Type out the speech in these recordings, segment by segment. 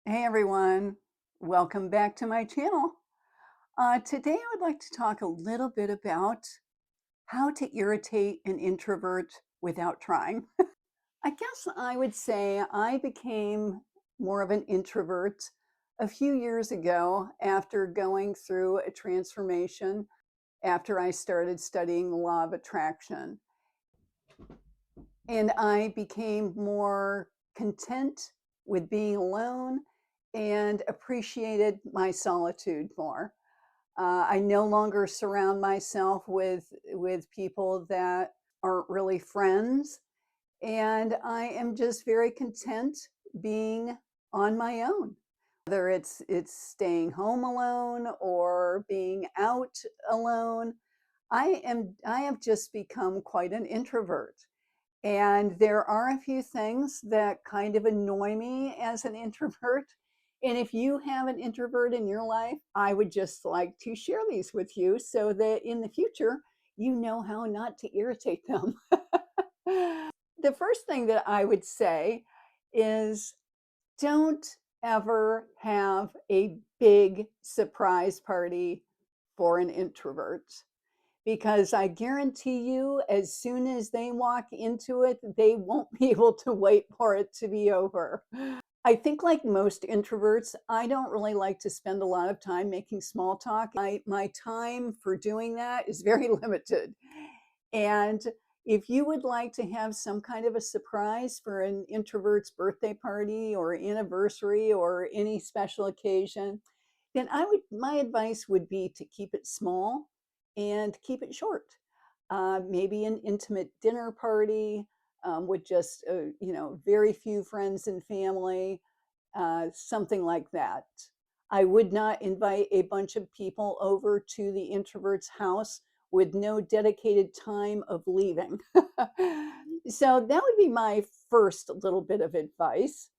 Hey everyone, welcome back to my channel. Today I would like to talk a little bit about how to irritate an introvert without trying. I guess I would say I became more of an introvert a few years ago after going through a transformation after I started studying the law of attraction. And I became more content with being alone and appreciated my solitude more. I no longer surround myself with people that aren't really friends, and I am just very content being on my own. Whether it's staying home alone or being out alone, I have just become quite an introvert. And there are a few things that kind of annoy me as an introvert. And if you have an introvert in your life, I would just like to share these with you so that in the future, you know how not to irritate them. The first thing that I would say is don't ever have a big surprise party for an introvert, because I guarantee you, as soon as they walk into it, they won't be able to wait for it to be over. I think, like most introverts, I don't really like to spend a lot of time making small talk. My time for doing that is very limited. And if you would like to have some kind of a surprise for an introvert's birthday party or anniversary or any special occasion, then my advice would be to keep it small and keep it short. Maybe an intimate dinner party with just, very few friends and family, something like that. I would not invite a bunch of people over to the introvert's house with no dedicated time of leaving. So that would be my first little bit of advice.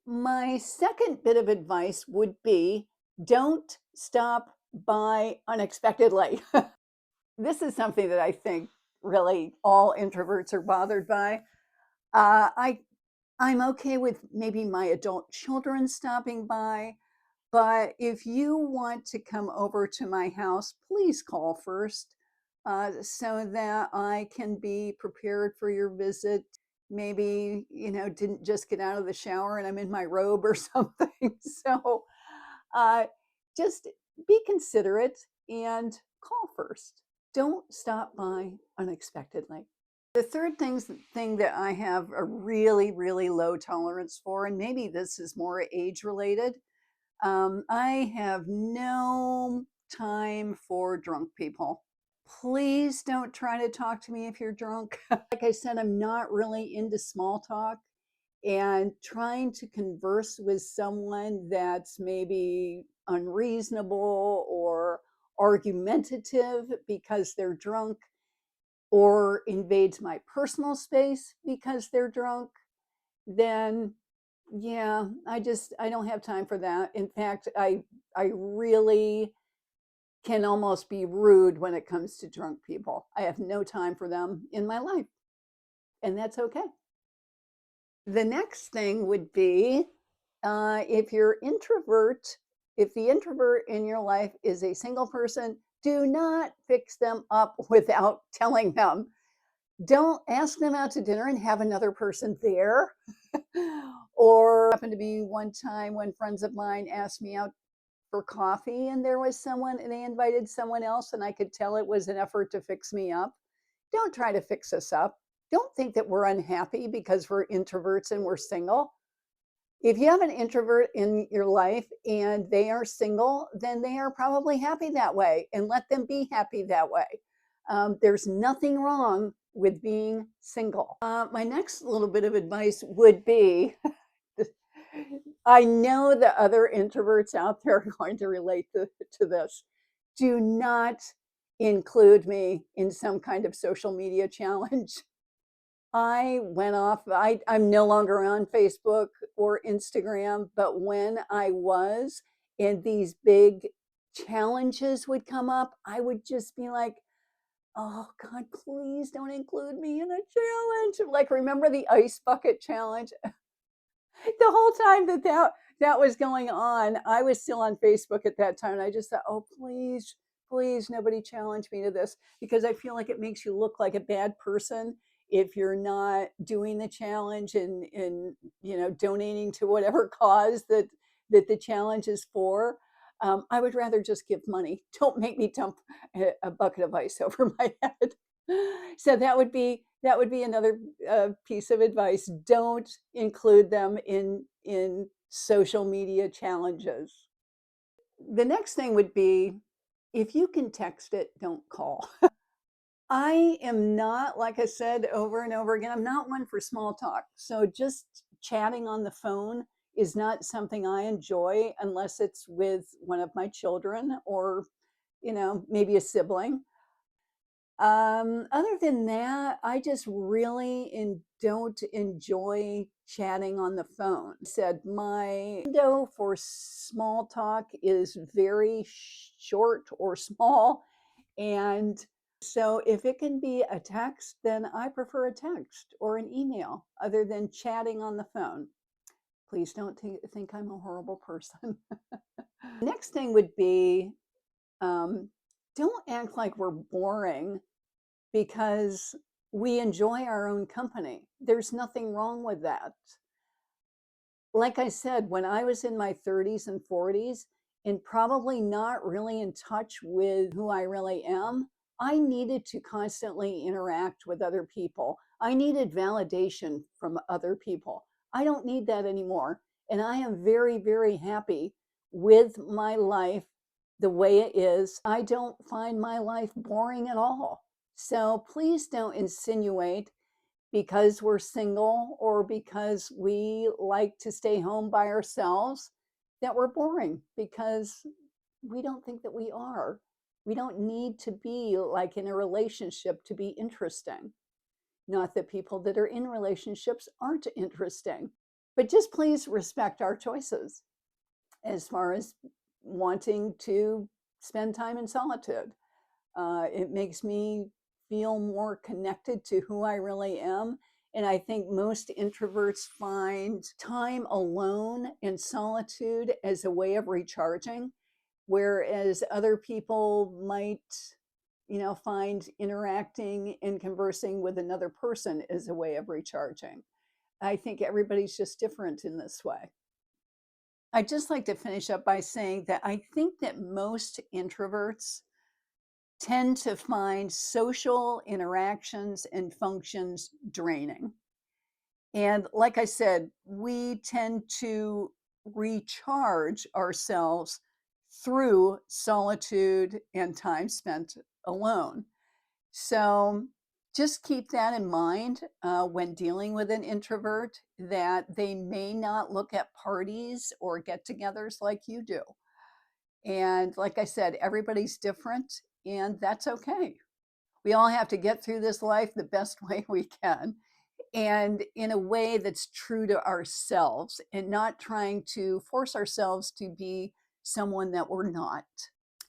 My second bit of advice would be don't stop by unexpectedly. This is something that I think really all introverts are bothered by. Uh, I I'm okay with maybe my adult children stopping by, but if you want to come over to my house, please call first, so that I can be prepared for your visit. Maybe, didn't just get out of the shower and I'm in my robe or something. So uh, just be considerate and call first. Don't stop by unexpectedly. The thing that I have a really, really low tolerance for, and maybe this is more age related, I have no time for drunk people. Please don't try to talk to me if you're drunk. Like I said, I'm not really into small talk, and trying to converse with someone that's maybe unreasonable or argumentative because they're drunk, or invades my personal space because they're drunk, then yeah, I don't have time for that. In fact, I really can almost be rude when it comes to drunk people. I have no time for them in my life, and that's okay. The next thing would be, if you're introvert, if the introvert in your life is a single person, do not fix them up without telling them. Don't ask them out to dinner and have another person there. Or happened to be one time when friends of mine asked me out for coffee and there was someone and they invited someone else and I could tell it was an effort to fix me up. Don't try to fix us up. Don't think that we're unhappy because we're introverts and we're single. If you have an introvert in your life and they are single, then they are probably happy that way, and let them be happy that way. There's nothing wrong with being single. My next little bit of advice would be, I know that other introverts out there are going to relate to this. Do not include me in some kind of social media challenge. I went off, I'm no longer on Facebook or Instagram, but when I was, and these big challenges would come up, I would just be like, oh God, please don't include me in a challenge. Like, remember the ice bucket challenge? The whole time that was going on. I was still on Facebook at that time, and I just thought, oh, please, please, nobody challenge me to this, because I feel like it makes you look like a bad person if you're not doing the challenge and donating to whatever cause that the challenge is for. I would rather just give money. Don't make me dump a bucket of ice over my head. So that would be another piece of advice. Don't include them in social media challenges. The next thing would be, if you can text it, don't call. I am not, like I said over and over again, I'm not one for small talk. So just chatting on the phone is not something I enjoy unless it's with one of my children or, maybe a sibling. Other than that, I just really don't enjoy chatting on the phone. Said my window for small talk is very short or small. And so if it can be a text, then I prefer a text or an email other than chatting on the phone. Please don't think I'm a horrible person. Next thing would be, don't act like we're boring because we enjoy our own company. There's nothing wrong with that. Like I said, when I was in my 30s and 40s and probably not really in touch with who I really am, I needed to constantly interact with other people. I needed validation from other people. I don't need that anymore. And I am very, very happy with my life the way it is. I don't find my life boring at all. So please don't insinuate because we're single or because we like to stay home by ourselves that we're boring, because we don't think that we are. We don't need to be like in a relationship to be interesting. Not that people that are in relationships aren't interesting, but just please respect our choices as far as wanting to spend time in solitude. It makes me feel more connected to who I really am. And I think most introverts find time alone and solitude as a way of recharging, whereas other people might, find interacting and conversing with another person as a way of recharging. I think everybody's just different in this way. I'd just like to finish up by saying that I think that most introverts tend to find social interactions and functions draining. And like I said, we tend to recharge ourselves through solitude and time spent alone. So just keep that in mind when dealing with an introvert, that they may not look at parties or get togethers like you do. And like I said, everybody's different, and that's okay. We all have to get through this life the best way we can, and in a way that's true to ourselves and not trying to force ourselves to be someone that we're not.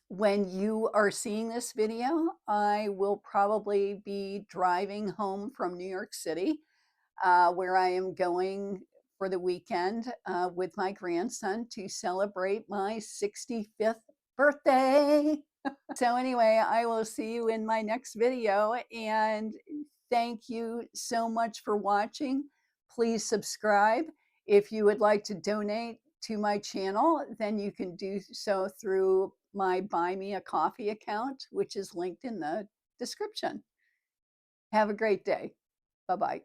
When you are seeing this video, I will probably be driving home from New York City, where I am going for the weekend with my grandson to celebrate my 65th birthday. So anyway, I will see you in my next video, and thank you so much for watching. Please subscribe. If you would like to donate to my channel, then you can do so through my Buy Me a Coffee account, which is linked in the description. Have a great day. Bye-bye.